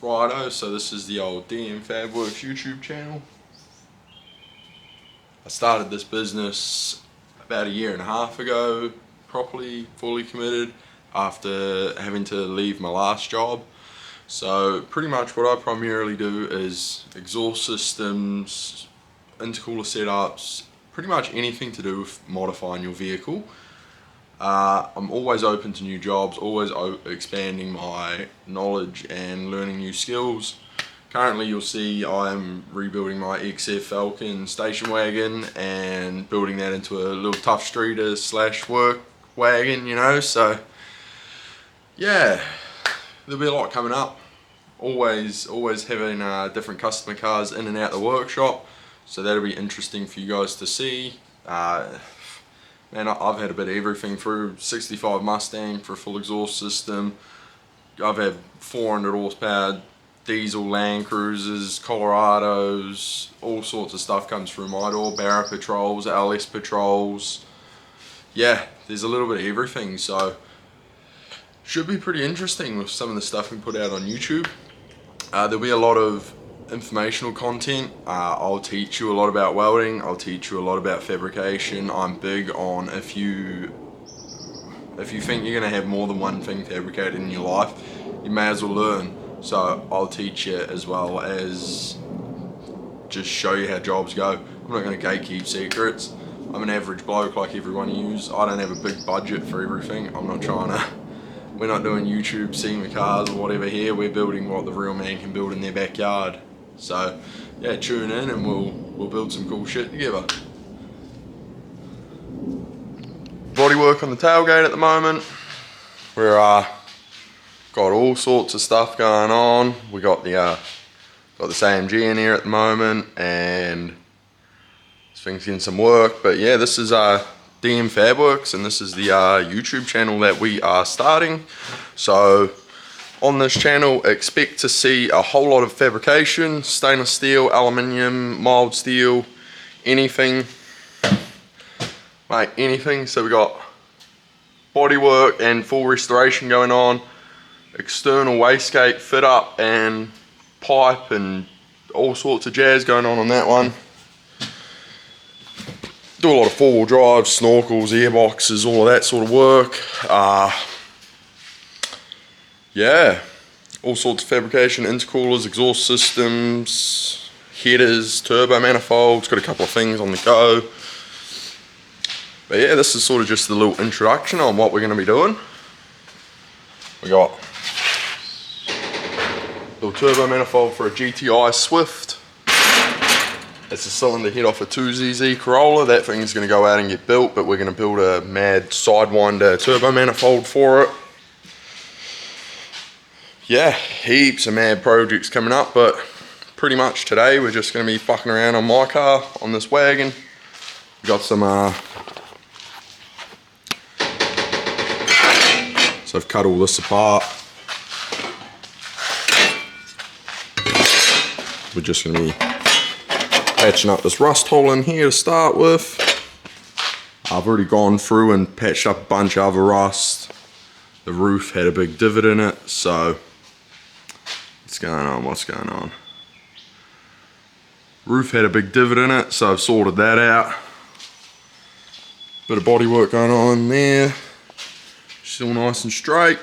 Righto, so this is the old DM Fabworks YouTube channel. I started this business about a year and a half ago, properly, fully committed, after having to leave my last job. So pretty much what I primarily do is exhaust systems, intercooler setups, pretty much anything to do with modifying your vehicle. I'm always open to new jobs, always expanding my knowledge and learning new skills. Currently you'll see I'm rebuilding my XF Falcon station wagon and building that into a little tough streeter slash work wagon, you know, so yeah, there'll be a lot coming up. Always having different customer cars in and out the workshop, so that'll be interesting for you guys to see. Man, I've had a bit of everything through 65 Mustang for a full exhaust system. I've had 400 horsepower diesel Land Cruisers, Colorados, all sorts of stuff comes through my door. Barra Patrols, LS Patrols. Yeah, there's a little bit of everything, so should be pretty interesting with some of the stuff we put out on YouTube. There'll be a lot of informational content. I'll teach you a lot about welding, I'll teach you a lot about fabrication. I'm big on if you think you're going to have more than one thing fabricated in your life, you may as well learn. So I'll teach you as well as just show you how jobs go. I'm not going to gatekeep secrets. I'm an average bloke like everyone you use. I don't have a big budget for everything. I'm not trying to, we're not doing YouTube seeing the cars or whatever here. We're building what the real man can build in their backyard. So yeah, tune in and we'll build some cool shit together. Bodywork on the tailgate at the moment. We're got all sorts of stuff going on. We got this AMG in here at the moment, and this thing's getting some work. But yeah, this is DM Fabworks, and this is the YouTube channel that we are starting. So on this channel, expect to see a whole lot of fabrication, stainless steel, aluminium, mild steel, anything, mate, anything. So we got bodywork and full restoration going on, external wastegate fit up and pipe and all sorts of jazz going on that one. Do a lot of four-wheel drive, snorkels, airboxes, all of that sort of work. Yeah, all sorts of fabrication, intercoolers, exhaust systems, headers, turbo manifolds, got a couple of things on the go. But yeah, this is sort of just the little introduction on what we're going to be doing. We got a little turbo manifold for a GTI Swift. It's a cylinder head off a 2ZZ Corolla. That thing's going to go out and get built, but we're going to build a mad Sidewinder turbo manifold for it. Yeah, heaps of mad projects coming up, but pretty much today we're just going to be fucking around on my car, on this wagon. We got some, so I've cut all this apart. We're just going to be patching up this rust hole in here to start with. I've already gone through and patched up a bunch of other rust. The roof had a big divot in it, so what's going on? Roof had a big divot in it, so I've sorted that out. Bit of body work going on there. Still nice and straight.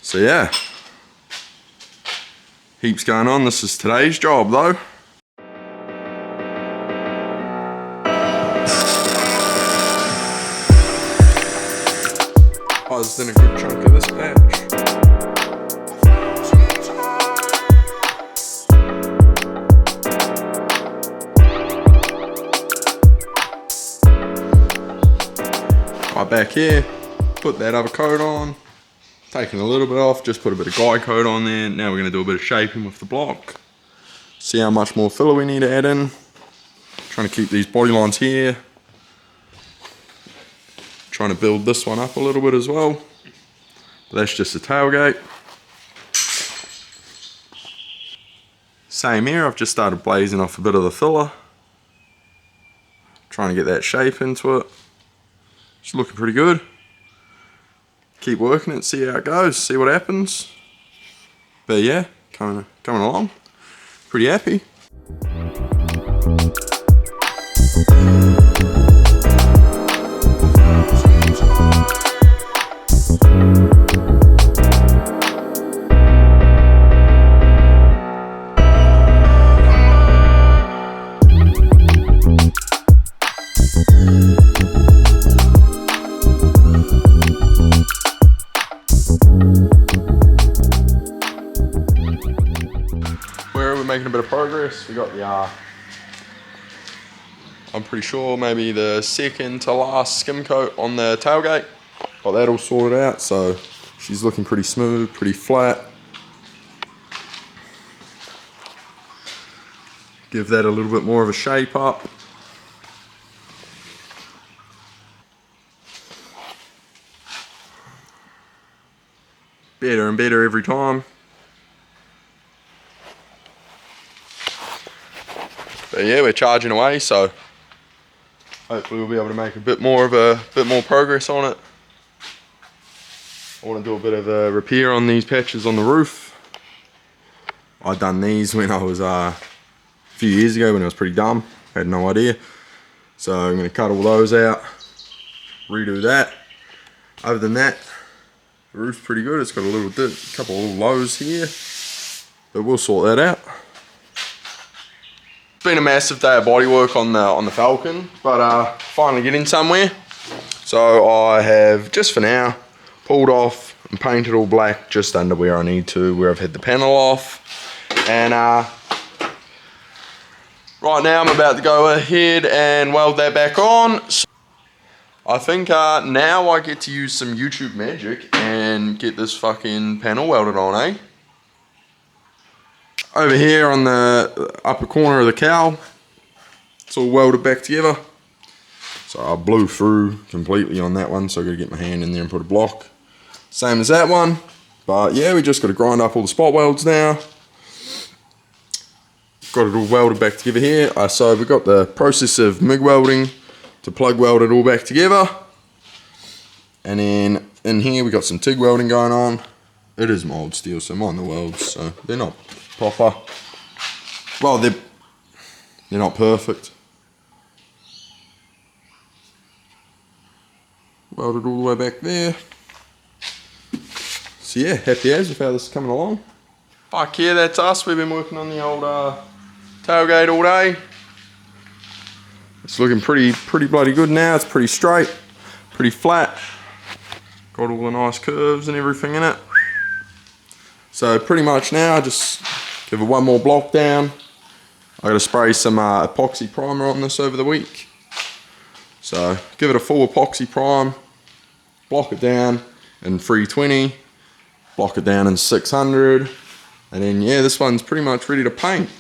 So yeah, heaps going on. This is today's job though. I was in a good chunk of this patch. Right back here, put that other coat on, taking a little bit off, just put a bit of guide coat on there. Now we're going to do a bit of shaping with the block. See how much more filler we need to add in. Trying to keep these body lines here. Trying to build this one up a little bit as well. But that's just the tailgate. Same here, I've just started blazing off a bit of the filler. Trying to get that shape into it. It's looking pretty good. Keep working it, see how it goes, see what happens. But yeah, coming along. Pretty happy. We're making a bit of progress. We got the I'm pretty sure maybe the second to last skim coat on the tailgate. Got that all sorted out, so she's looking pretty smooth, pretty flat. Give that a little bit more of a shape up. Better and better every time. But yeah, we're charging away, so hopefully we'll be able to make a bit more progress on it. I want to do a bit of a repair on these patches on the roof. I done these when I was a few years ago when I was pretty dumb, had no idea. So I'm going to cut all those out, redo that. Other than that, the roof's pretty good. It's got a couple of little lows here, but we'll sort that out. It's been a massive day of bodywork on the Falcon, but finally getting somewhere. So I have, just for now, pulled off and painted all black just under where I need to, where I've had the panel off. And right now I'm about to go ahead and weld that back on. So I think now I get to use some YouTube magic and get this fucking panel welded on, eh? Over here on the upper corner of the cowl, it's all welded back together. So I blew through completely on that one, so I gotta get my hand in there and put a block. Same as that one, but yeah, we just gotta grind up all the spot welds now. Got it all welded back together here. So we've got the process of MIG welding to plug weld it all back together. And then in here we got some TIG welding going on. It is mild steel, so mine the welds, so they're not proper. Well, they're not perfect. Welded all the way back there. So yeah, happy as with how this is coming along. Fuck yeah, that's us. We've been working on the old tailgate all day. It's looking pretty bloody good now. It's pretty straight, pretty flat. Got all the nice curves and everything in it. So pretty much now, just give it one more block down. I gotta spray some epoxy primer on this over the week. So give it a full epoxy prime, block it down in 320, block it down in 600, and then yeah, this one's pretty much ready to paint.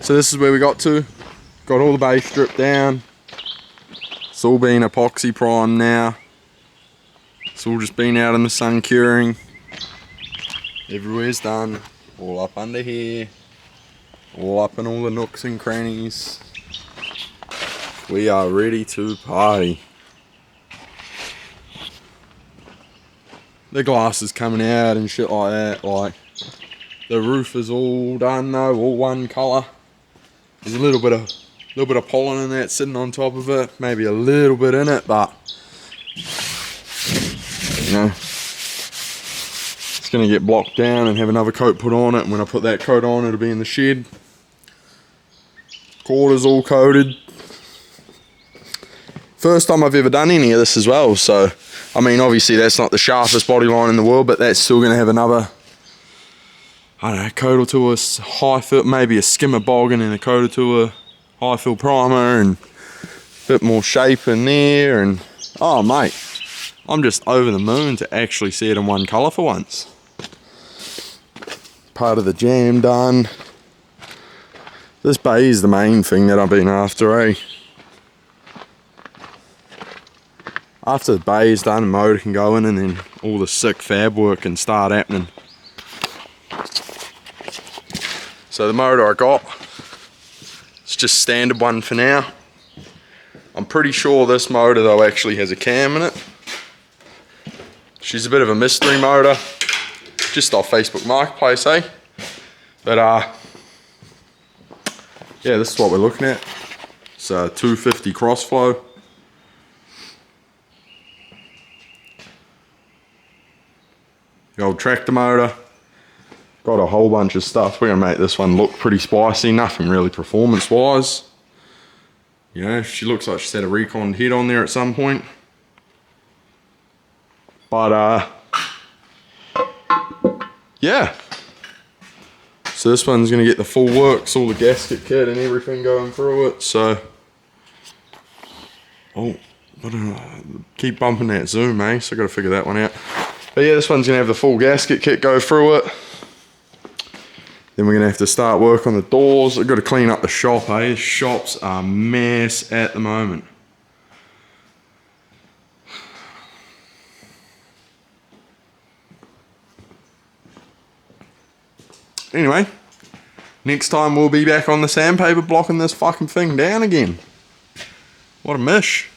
So this is where we got to. Got all the base stripped down. It's all been epoxy primed now. It's all just been out in the sun curing. Everywhere's done. All up under here. All up in all the nooks and crannies. We are ready to party. The glass is coming out and shit like that. Like, the roof is all done though, all one colour. There's a little bit of pollen in that sitting on top of it, maybe a little bit in it, but you know, it's gonna get blocked down and have another coat put on it. And when I put that coat on, it'll be in the shed. Quarters all coated. First time I've ever done any of this as well, so I mean, obviously that's not the sharpest body line in the world, but that's still gonna have another, I don't know, coat or two of high fill, maybe a skimmer boggin and a coat or two of high fill primer and a bit more shape in there. And oh mate, I'm just over the moon to actually see it in one colour for once. Part of the jam done. This bay is the main thing that I've been after, eh? After the bay is done, the motor can go in and then all the sick fab work can start happening. So the motor I got, it's just standard one for now. I'm pretty sure this motor though actually has a cam in it. She's a bit of a mystery motor, just off Facebook Marketplace, eh? But yeah, this is what we're looking at. It's a 250 crossflow. The old tractor motor. Got a whole bunch of stuff. We're gonna make this one look pretty spicy. Nothing really performance wise. You know, she looks like she's had a recon head on there at some point. But yeah. So this one's gonna get the full works, all the gasket kit and everything going through it. So, oh, keep bumping that zoom, eh? So I gotta figure that one out. But yeah, this one's gonna have the full gasket kit go through it. Then we're gonna have to start work on the doors. I've got to clean up the shop, eh? The shop's a mess at the moment. Anyway, next time we'll be back on the sandpaper blocking this fucking thing down again. What a mish.